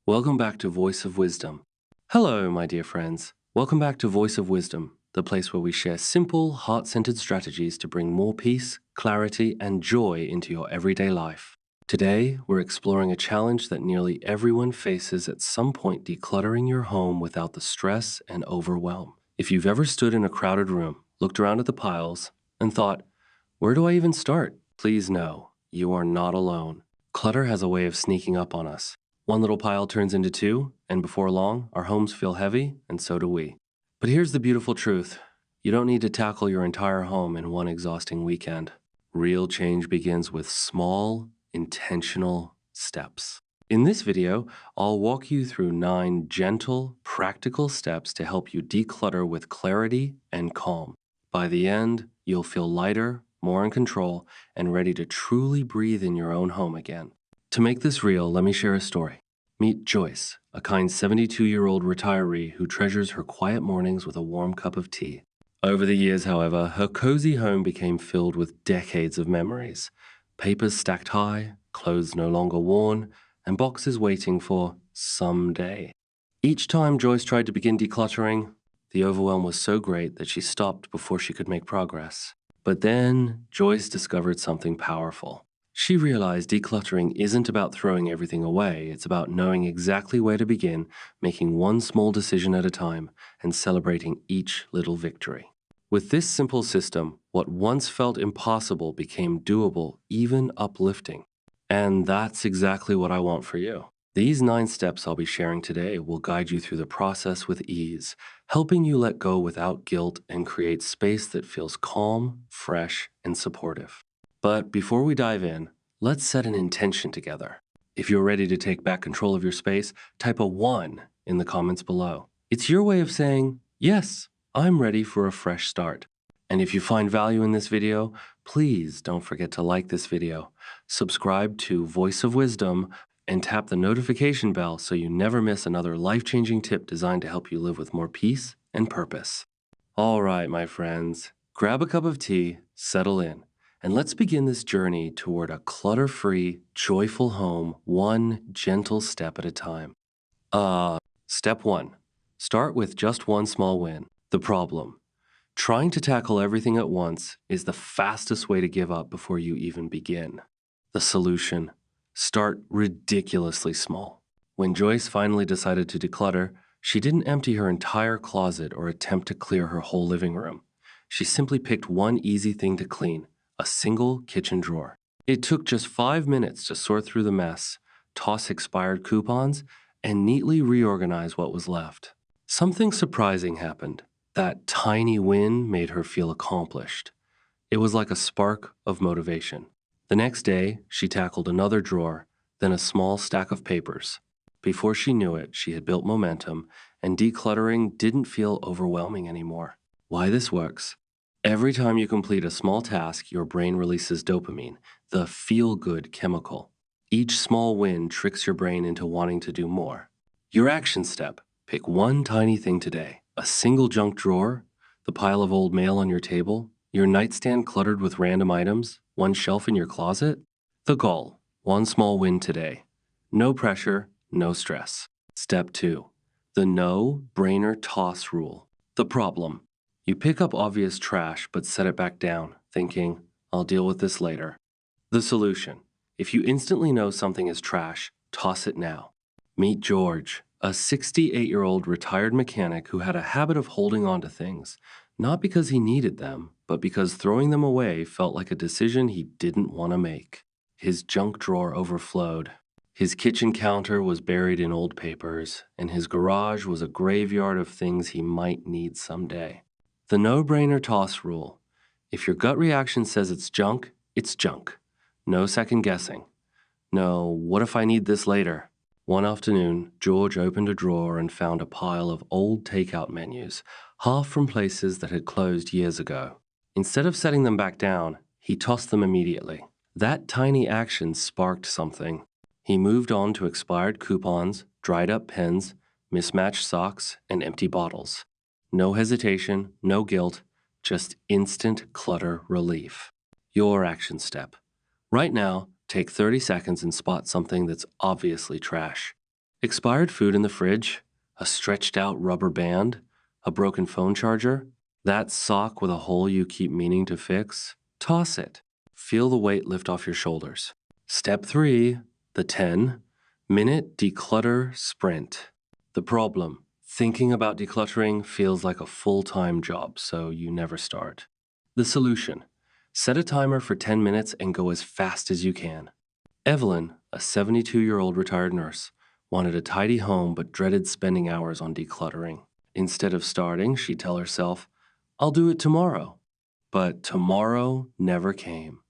Welcome back to Voice of Wisdom. Hello, my dear friends. Welcome back to Voice of Wisdom, the place where we share simple, heart-centered strategies to bring more peace, clarity, and joy into your everyday life. Today, we're exploring a challenge that nearly everyone faces at some point: decluttering your home without the stress and overwhelm. If you've ever stood in a crowded room, looked around at the piles, and thought, where do I even start? Please know, you are not alone. Clutter has a way of sneaking up on us. One little pile turns into two, and before long, our homes feel heavy, and so do we. But here's the beautiful truth. You don't need to tackle your entire home in one exhausting weekend. Real change begins with small, intentional steps. In this video, I'll walk you through 9 gentle, practical steps to help you declutter with clarity and calm. By the end, you'll feel lighter, more in control, and ready to truly breathe in your own home again. To make this real, let me share a story. Meet Joyce, a kind 72-year-old retiree who treasures her quiet mornings with a warm cup of tea. Over the years, however, her cozy home became filled with decades of memories. Papers stacked high, clothes no longer worn, and boxes waiting for someday. Each time Joyce tried to begin decluttering, the overwhelm was so great that she stopped before she could make progress. But then, Joyce discovered something powerful. She realized decluttering isn't about throwing everything away. It's about knowing exactly where to begin, making one small decision at a time, and celebrating each little victory. With this simple system, what once felt impossible became doable, even uplifting. And that's exactly what I want for you. These 9 steps I'll be sharing today will guide you through the process with ease, helping you let go without guilt and create space that feels calm, fresh, and supportive. But before we dive in, let's set an intention together. If you're ready to take back control of your space, type a 1 in the comments below. It's your way of saying, yes, I'm ready for a fresh start. And if you find value in this video, please don't forget to like this video, subscribe to Voice of Wisdom, and tap the notification bell so you never miss another life-changing tip designed to help you live with more peace and purpose. All right, my friends, grab a cup of tea, settle in, and let's begin this journey toward a clutter-free, joyful home, one gentle step at a time. Step 1. Start with just one small win. The problem: trying to tackle everything at once is the fastest way to give up before you even begin. The solution: start ridiculously small. When Joyce finally decided to declutter, she didn't empty her entire closet or attempt to clear her whole living room. She simply picked one easy thing to clean: a single kitchen drawer. It took just 5 minutes to sort through the mess, toss expired coupons, and neatly reorganize what was left. Something surprising happened. That tiny win made her feel accomplished. It was like a spark of motivation. The next day, she tackled another drawer, then a small stack of papers. Before she knew it, she had built momentum, and decluttering didn't feel overwhelming anymore. Why this works? Every time you complete a small task, your brain releases dopamine, the feel-good chemical. Each small win tricks your brain into wanting to do more. Your action step: pick one tiny thing today. A single junk drawer, the pile of old mail on your table, your nightstand cluttered with random items, one shelf in your closet. The goal: one small win today. No pressure, no stress. Step 2. The no-brainer toss rule. The problem: you pick up obvious trash but set it back down, thinking, I'll deal with this later. The solution: if you instantly know something is trash, toss it now. Meet George, a 68-year-old retired mechanic who had a habit of holding on to things, not because he needed them, but because throwing them away felt like a decision he didn't want to make. His junk drawer overflowed. His kitchen counter was buried in old papers, and his garage was a graveyard of things he might need someday. The no-brainer toss rule: if your gut reaction says it's junk, it's junk. No second guessing. No, what if I need this later? One afternoon, George opened a drawer and found a pile of old takeout menus, half from places that had closed years ago. Instead of setting them back down, he tossed them immediately. That tiny action sparked something. He moved on to expired coupons, dried-up pens, mismatched socks, and empty bottles. No hesitation, no guilt, just instant clutter relief. Your action step: right now, take 30 seconds and spot something that's obviously trash. Expired food in the fridge, a stretched out rubber band, a broken phone charger, that sock with a hole you keep meaning to fix? Toss it. Feel the weight lift off your shoulders. Step 3, the 10-minute declutter sprint. The problem: thinking about decluttering feels like a full-time job, so you never start. The solution: set a timer for 10 minutes and go as fast as you can. Evelyn, a 72-year-old retired nurse, wanted a tidy home but dreaded spending hours on decluttering. Instead of starting, she'd tell herself, "I'll do it tomorrow." But tomorrow never came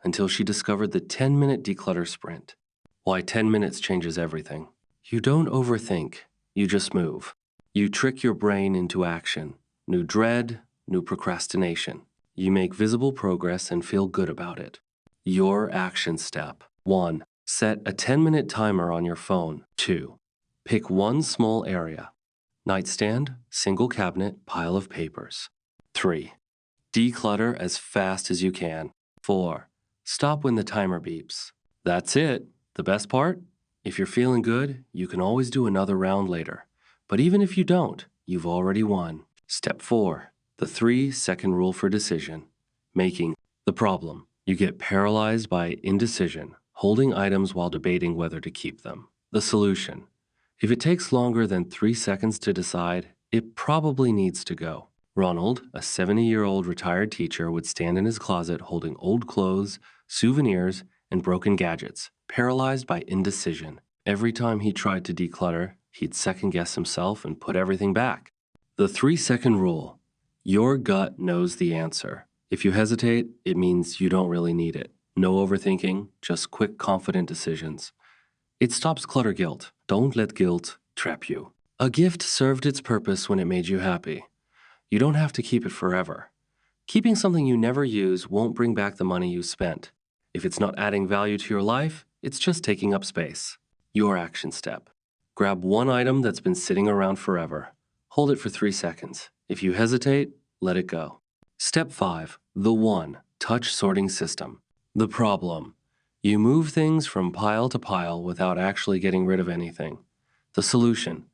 until she discovered the 10-minute declutter sprint. Why 10 minutes changes everything. You don't overthink, you just move. You trick your brain into action. New dread, new procrastination. You make visible progress and feel good about it. Your action step. 1. Set a 10-minute timer on your phone. 2. Pick one small area. Nightstand, single cabinet, pile of papers. 3. Declutter as fast as you can. 4. Stop when the timer beeps. That's it. The best part? If you're feeling good, you can always do another round later. But even if you don't, you've already won. Step 4. The 3-second rule for decision making. The problem: you get paralyzed by indecision, holding items while debating whether to keep them. The solution: if it takes longer than 3 seconds to decide, it probably needs to go. Ronald, a 70-year-old retired teacher, would stand in his closet holding old clothes, souvenirs, and broken gadgets, paralyzed by indecision. Every time he tried to declutter, he'd second-guess himself and put everything back. The 3-second rule: your gut knows the answer. If you hesitate, it means you don't really need it. No overthinking, just quick, confident decisions. It stops clutter guilt. Don't let guilt trap you. A gift served its purpose when it made you happy. You don't have to keep it forever. Keeping something you never use won't bring back the money you spent. If it's not adding value to your life, it's just taking up space. Your action step: grab one item that's been sitting around forever. Hold it for 3 seconds. If you hesitate, let it go. Step 5, the 1-touch sorting system. The problem: you move things from pile to pile without actually getting rid of anything. The solution: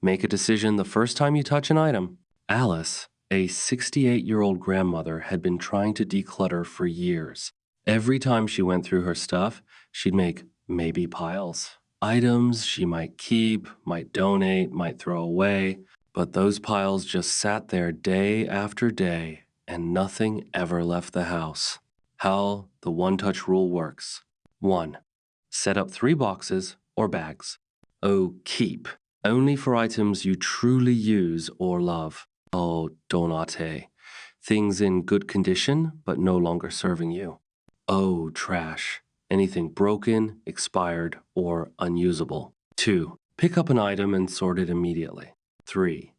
make a decision the first time you touch an item. Alice, a 68-year-old grandmother, had been trying to declutter for years. Every time she went through her stuff, she'd make maybe piles. Items she might keep, might donate, might throw away, but those piles just sat there day after day, and nothing ever left the house. How the one-touch rule works. 1. Set up 3 boxes or bags. Oh, keep. Only for items you truly use or love. Oh, donate. Things in good condition but no longer serving you. Oh, trash. Anything broken, expired, or unusable. 2. Pick up an item and sort it immediately. 3.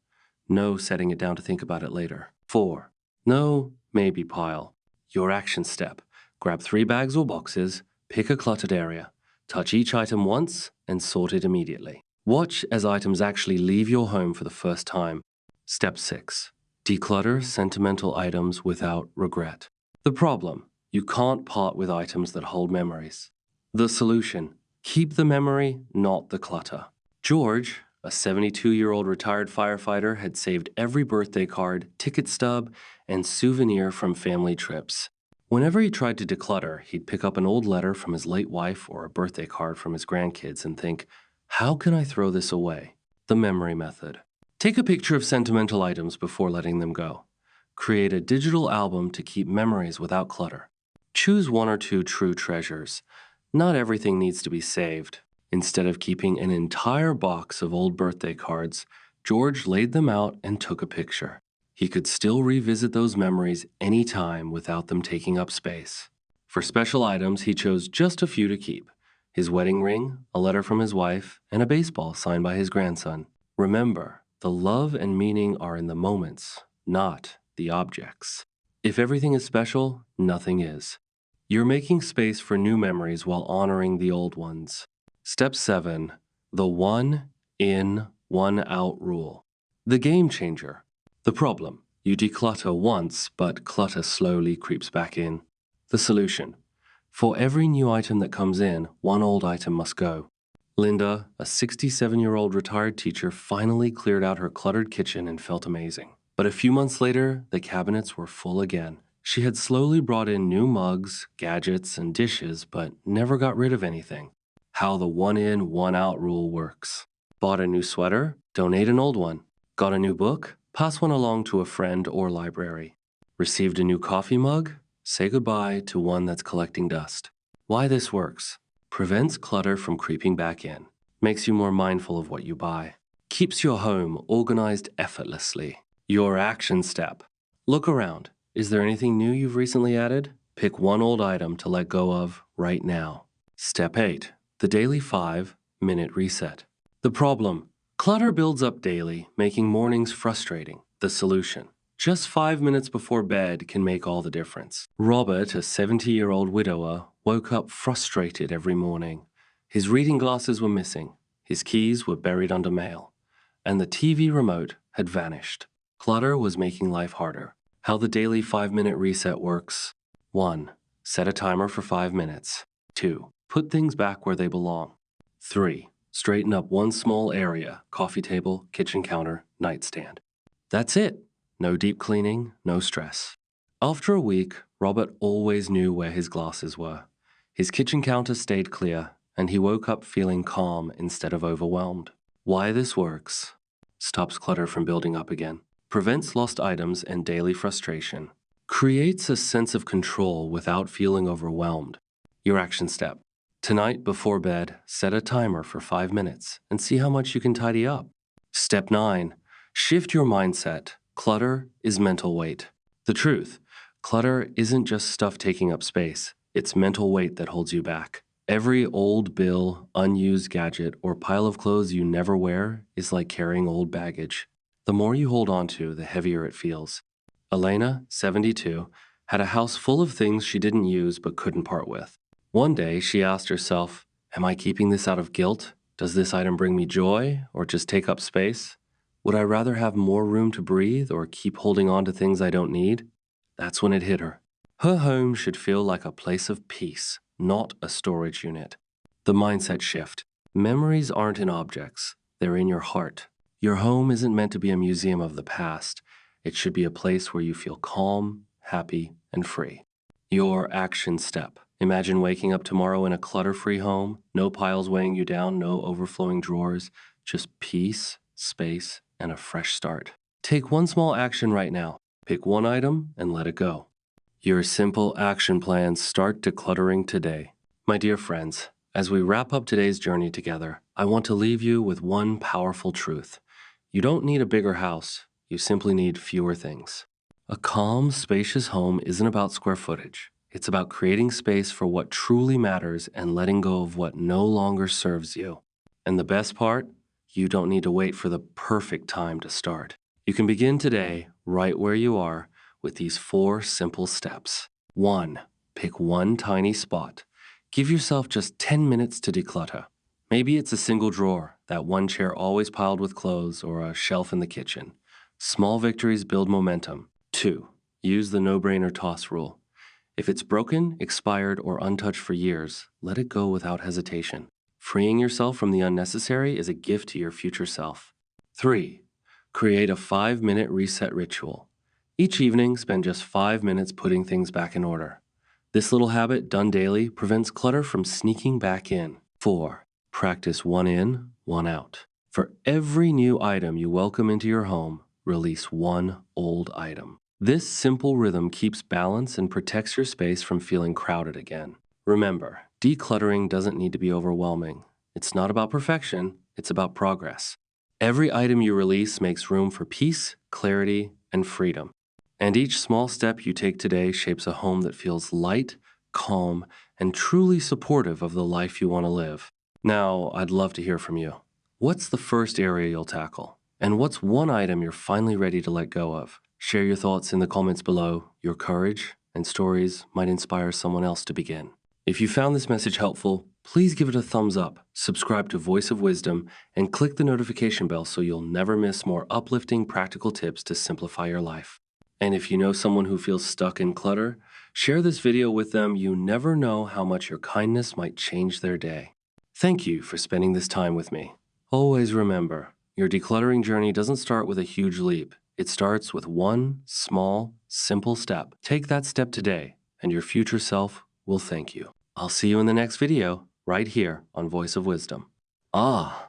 No setting it down to think about it later. 4. No maybe pile. Your action step: grab 3 bags or boxes, pick a cluttered area, touch each item once, and sort it immediately. Watch as items actually leave your home for the first time. Step 6. Declutter sentimental items without regret. The problem: you can't part with items that hold memories. The solution: keep the memory, not the clutter. George, a 72-year-old retired firefighter, had saved every birthday card, ticket stub, and souvenir from family trips. Whenever he tried to declutter, he'd pick up an old letter from his late wife or a birthday card from his grandkids and think, "How can I throw this away?" The memory method. Take a picture of sentimental items before letting them go. Create a digital album to keep memories without clutter. Choose 1 or 2 true treasures. Not everything needs to be saved. Instead of keeping an entire box of old birthday cards, George laid them out and took a picture. He could still revisit those memories anytime without them taking up space. For special items, he chose just a few to keep: his wedding ring, a letter from his wife, and a baseball signed by his grandson. Remember, the love and meaning are in the moments, not the objects. If everything is special, nothing is. You're making space for new memories while honoring the old ones. Step 7, the 1 in, 1 out rule. The game changer. The problem: you declutter once, but clutter slowly creeps back in. The solution: for every new item that comes in, 1 old item must go. Linda, a 67-year-old retired teacher, finally cleared out her cluttered kitchen and felt amazing. But a few months later, the cabinets were full again. She had slowly brought in new mugs, gadgets, and dishes, but never got rid of anything. How the one in, one out rule works. Bought a new sweater? Donate an old one. Got a new book? Pass one along to a friend or library. Received a new coffee mug? Say goodbye to one that's collecting dust. Why this works. Prevents clutter from creeping back in. Makes you more mindful of what you buy. Keeps your home organized effortlessly. Your action step. Look around. Is there anything new you've recently added? Pick one old item to let go of right now. Step 8. The daily 5-minute reset. The problem. Clutter builds up daily, making mornings frustrating. The solution. Just 5 minutes before bed can make all the difference. Robert, a 70-year-old widower, woke up frustrated every morning. His reading glasses were missing, his keys were buried under mail, and the TV remote had vanished. Clutter was making life harder. How the daily 5-minute reset works. 1. Set a timer for 5 minutes. 2. Put things back where they belong. 3. Straighten up one small area, coffee table, kitchen counter, nightstand. That's it. No deep cleaning, no stress. After a week, Robert always knew where his glasses were. His kitchen counter stayed clear, and he woke up feeling calm instead of overwhelmed. Why this works. Stops clutter from building up again. Prevents lost items and daily frustration. Creates a sense of control without feeling overwhelmed. Your action step. Tonight before bed, set a timer for 5 minutes and see how much you can tidy up. Step 9. Shift your mindset. Clutter is mental weight. The truth. Clutter isn't just stuff taking up space. It's mental weight that holds you back. Every old bill, unused gadget, or pile of clothes you never wear is like carrying old baggage. The more you hold on to, the heavier it feels. Elena, 72, had a house full of things she didn't use but couldn't part with. One day, she asked herself, am I keeping this out of guilt? Does this item bring me joy or just take up space? Would I rather have more room to breathe or keep holding on to things I don't need? That's when it hit her. Her home should feel like a place of peace, not a storage unit. The mindset shift. Memories aren't in objects, they're in your heart. Your home isn't meant to be a museum of the past. It should be a place where you feel calm, happy, and free. Your action step. Imagine waking up tomorrow in a clutter-free home, no piles weighing you down, no overflowing drawers, just peace, space, and a fresh start. Take one small action right now. Pick one item and let it go. Your simple action plans start decluttering today. My dear friends, as we wrap up today's journey together, I want to leave you with one powerful truth. You don't need a bigger house. You simply need fewer things. A calm, spacious home isn't about square footage. It's about creating space for what truly matters and letting go of what no longer serves you. And the best part? You don't need to wait for the perfect time to start. You can begin today, right where you are, with these 4 simple steps. 1. Pick one tiny spot. Give yourself just 10 minutes to declutter. Maybe it's a single drawer, that one chair always piled with clothes, or a shelf in the kitchen. Small victories build momentum. 2. Use the no-brainer toss rule. If it's broken, expired, or untouched for years, let it go without hesitation. Freeing yourself from the unnecessary is a gift to your future self. 3. Create a 5-minute reset ritual. Each evening, spend just 5 minutes putting things back in order. This little habit, done daily, prevents clutter from sneaking back in. 4. Practice one in, one out. For every new item you welcome into your home, release one old item. This simple rhythm keeps balance and protects your space from feeling crowded again. Remember, decluttering doesn't need to be overwhelming. It's not about perfection, it's about progress. Every item you release makes room for peace, clarity, and freedom. And each small step you take today shapes a home that feels light, calm, and truly supportive of the life you want to live. Now, I'd love to hear from you. What's the first area you'll tackle? And what's one item you're finally ready to let go of? Share your thoughts in the comments below. Your courage and stories might inspire someone else to begin. If you found this message helpful, please give it a thumbs up, subscribe to Voice of Wisdom, and click the notification bell so you'll never miss more uplifting practical tips to simplify your life. And if you know someone who feels stuck in clutter, share this video with them. You never know how much your kindness might change their day. Thank you for spending this time with me. Always remember, your decluttering journey doesn't start with a huge leap. It starts with one small, simple step. Take that step today, and your future self will thank you. I'll see you in the next video, right here on Voice of Wisdom. Ah,